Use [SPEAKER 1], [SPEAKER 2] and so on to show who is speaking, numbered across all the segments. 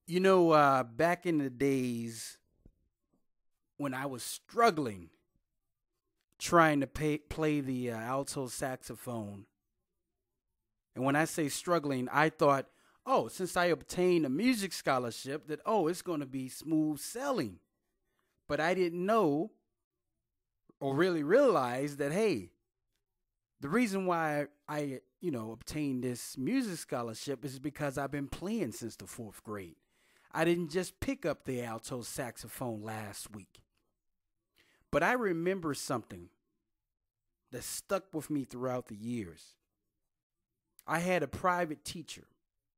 [SPEAKER 1] Back in the days when I was struggling trying to play the alto saxophone, and when I say struggling, I thought, oh, since I obtained a music scholarship, that, oh, it's going to be smooth sailing. But I didn't know or really realize that, hey, the reason why I obtained this music scholarship is because I've been playing since the fourth grade. I didn't just pick up the alto saxophone last week. But I remember something that stuck with me throughout the years. I had a private teacher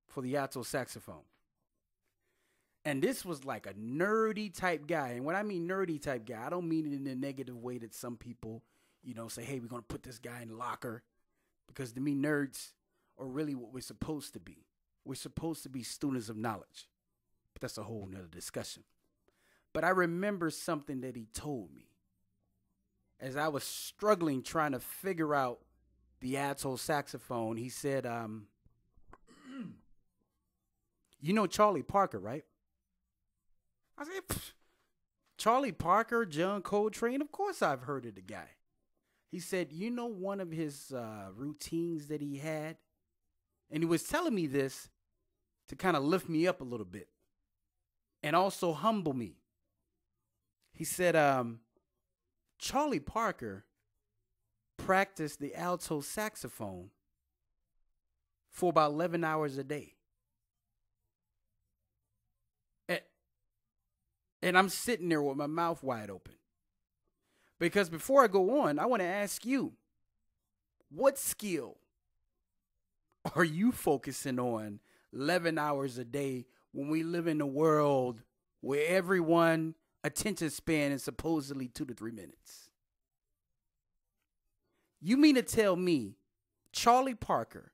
[SPEAKER 1] for the alto saxophone. And this was like a nerdy type guy. And when I mean nerdy type guy, I don't mean it in a negative way that some people, say, hey, we're going to put this guy in the locker. Because to me, nerds are really what we're supposed to be. We're supposed to be students of knowledge. But that's a whole nother discussion. But I remember something that he told me as I was struggling trying to figure out the alto saxophone. He said, you know Charlie Parker, right? I said, Charlie Parker, John Coltrane, of course I've heard of the guy. He said, one of his routines that he had, and he was telling me this to kind of lift me up a little bit and also humble me. He said, Charlie Parker practiced the alto saxophone for about 11 hours a day. And I'm sitting there with my mouth wide open. Because before I go on, I want to ask you, what skill are you focusing on 11 hours a day when we live in a world where everyone attention span is supposedly 2 to 3 minutes? You mean to tell me Charlie Parker,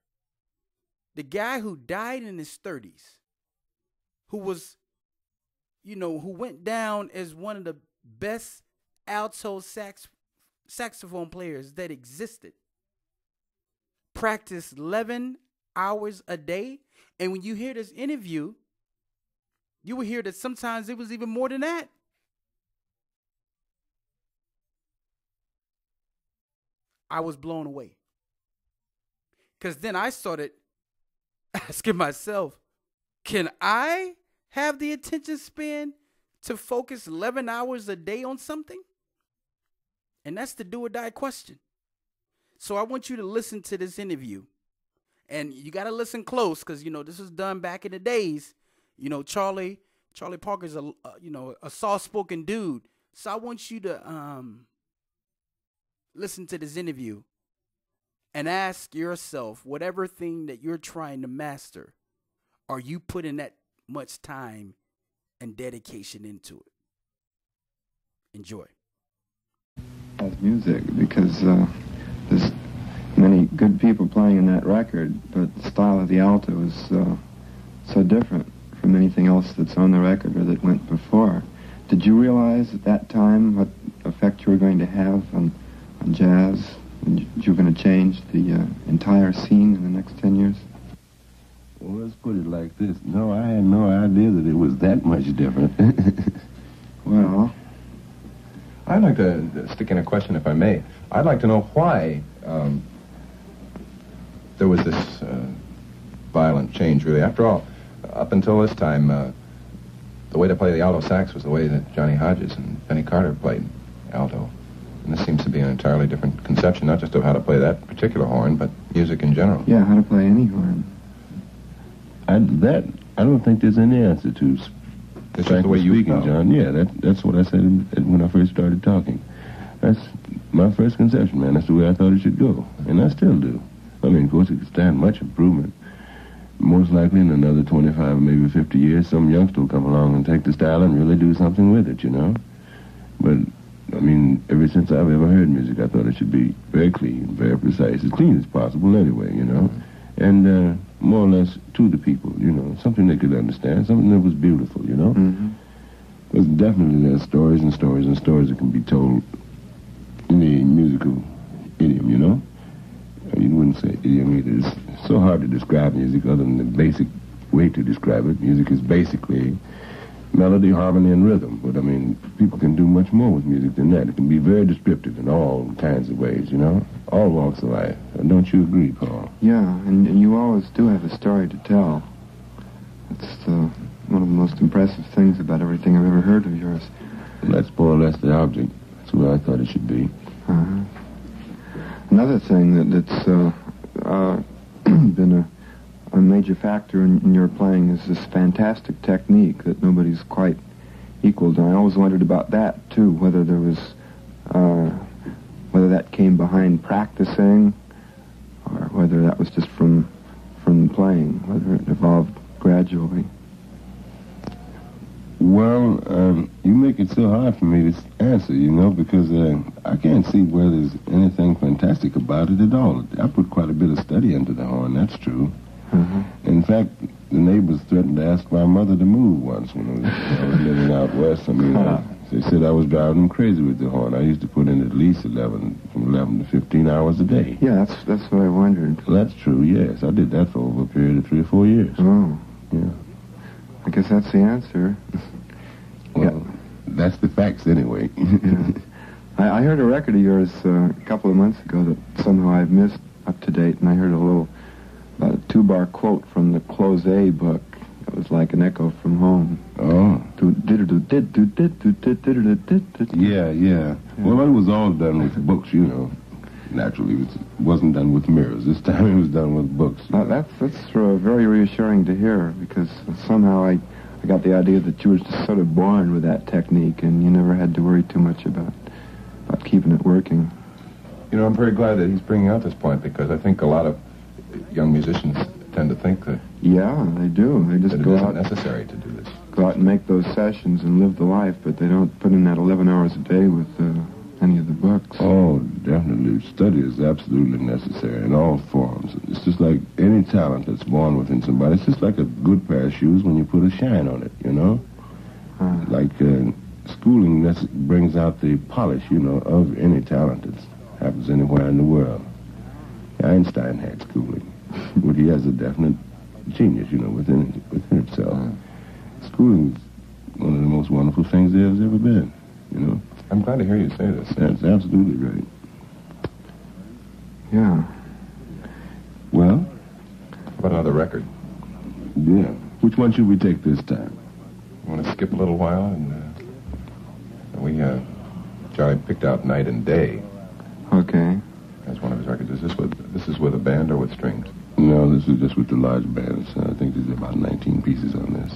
[SPEAKER 1] the guy who died in his 30s, who was, who went down as one of the best alto saxophone players that existed, practiced 11 hours a day? And when you hear this interview, you will hear that sometimes it was even more than that. I was blown away. Because then I started asking myself, can I have the attention span to focus 11 hours a day on something? And that's the do or die question. So I want you to listen to this interview. And you got to listen close because, this was done back in the days. Charlie Parker's a soft-spoken dude. So I want you to listen to this interview and ask yourself, whatever thing that you're trying to master, are you putting that much time and dedication into it? Enjoy.
[SPEAKER 2] As music, because there's many good people playing in that record, but the style of the alto is so different from anything else that's on the record or that went before. Did you realize at that time what effect you were going to have on jazz, and you were going to change the entire scene in the next 10 years?
[SPEAKER 3] Well, let's put it like this. No, I had no idea that it was that much different.
[SPEAKER 2] Well,
[SPEAKER 4] I'd like to stick in a question, if I may. I'd like to know why there was this violent change, really. After all, up until this time, the way to play the alto sax was the way that Johnny Hodges and Benny Carter played alto. And this seems to be an entirely different conception, not just of how to play that particular horn, but music in general.
[SPEAKER 2] Yeah, how to play any horn.
[SPEAKER 3] I don't think there's any answer to.
[SPEAKER 4] It's just the way you
[SPEAKER 3] speaking,
[SPEAKER 4] felt.
[SPEAKER 3] John. Yeah, that's what I said when I first started talking. That's my first conception, man. That's the way I thought it should go, and I still do. I mean, of course, it could stand much improvement. Most likely in another 25 or maybe 50 years, some youngster will come along and take the style and really do something with it, But, I mean, ever since I've ever heard music, I thought it should be very clean, very precise, as clean as possible anyway, And more or less to the people, something they could understand, something that was beautiful,
[SPEAKER 2] Mm-hmm.
[SPEAKER 3] Because definitely there's stories and stories and stories that can be told in the musical idiom, You wouldn't say idiom either. It's so hard to describe music other than the basic way to describe it. Music is basically melody, harmony, and rhythm. But, I mean, people can do much more with music than that. It can be very descriptive in all kinds of ways, you know, all walks of life. Don't you agree, Paul?
[SPEAKER 2] Yeah, and you always do have a story to tell. It's one of the most impressive things about everything I've ever heard of yours.
[SPEAKER 3] And that's more or less the object. That's where I thought it should be.
[SPEAKER 2] Uh-huh. Another thing that's been a major factor in your playing is this fantastic technique that nobody's quite equaled. And I always wondered about that, too, whether there was, whether that came behind practicing or whether that was just from playing, whether it evolved gradually.
[SPEAKER 3] Well, you make it so hard for me to answer, you know, because I can't see where there's anything fantastic about it at all. I put quite a bit of study into the horn, that's true.
[SPEAKER 2] Uh-huh.
[SPEAKER 3] In fact, the neighbors threatened to ask my mother to move once when I was living out west. I mean, they said I was driving them crazy with the horn. I used to put in at least from 11 to 15 hours a day.
[SPEAKER 2] Yeah, that's what I wondered.
[SPEAKER 3] Well, that's true, yes. I did that for over a period of 3 or 4 years.
[SPEAKER 2] Oh.
[SPEAKER 3] Yeah.
[SPEAKER 2] I guess that's the answer.
[SPEAKER 3] Well, that's the facts anyway.
[SPEAKER 2] Yeah. I heard a record of yours a couple of months ago that somehow I've missed up to date, and I heard about a 2-bar quote from the Close A book. It was like an echo from home.
[SPEAKER 3] Oh. Yeah. Well, it was all done with books, you know. Naturally, it wasn't done with mirrors. This time it was done with books.
[SPEAKER 2] That's very reassuring to hear, because somehow I got the idea that you were just sort of born with that technique, and you never had to worry too much about keeping it working.
[SPEAKER 4] You know, I'm very glad that he's bringing out this point, because I think a lot of young musicians tend to think that...
[SPEAKER 2] Yeah, they do. They just
[SPEAKER 4] go out... It's necessary to do this.
[SPEAKER 2] Go out and make those sessions and live the life, but they don't put in that 11 hours a day with any of the books.
[SPEAKER 3] Oh, definitely. Study is absolutely necessary in all forms. It's just like any talent that's born within somebody. It's just like a good pair of shoes when you put a shine on it, you know? Like schooling brings out the polish, you know, of any talent that happens anywhere in the world. Einstein had schooling, but he has a definite genius, you know, within itself. Schooling is one of the most wonderful things there's ever been, you know?
[SPEAKER 4] I'm glad to hear you say this.
[SPEAKER 3] That's absolutely right.
[SPEAKER 2] Yeah.
[SPEAKER 3] Well?
[SPEAKER 4] How about another record?
[SPEAKER 3] Yeah. Which one should we take this time?
[SPEAKER 4] You want to skip a little while? Charlie picked out Night and Day.
[SPEAKER 2] Okay.
[SPEAKER 4] That's one of his records. This is with a band or with strings?
[SPEAKER 3] No, this is just with the large bands. I think there's about 19 pieces on this.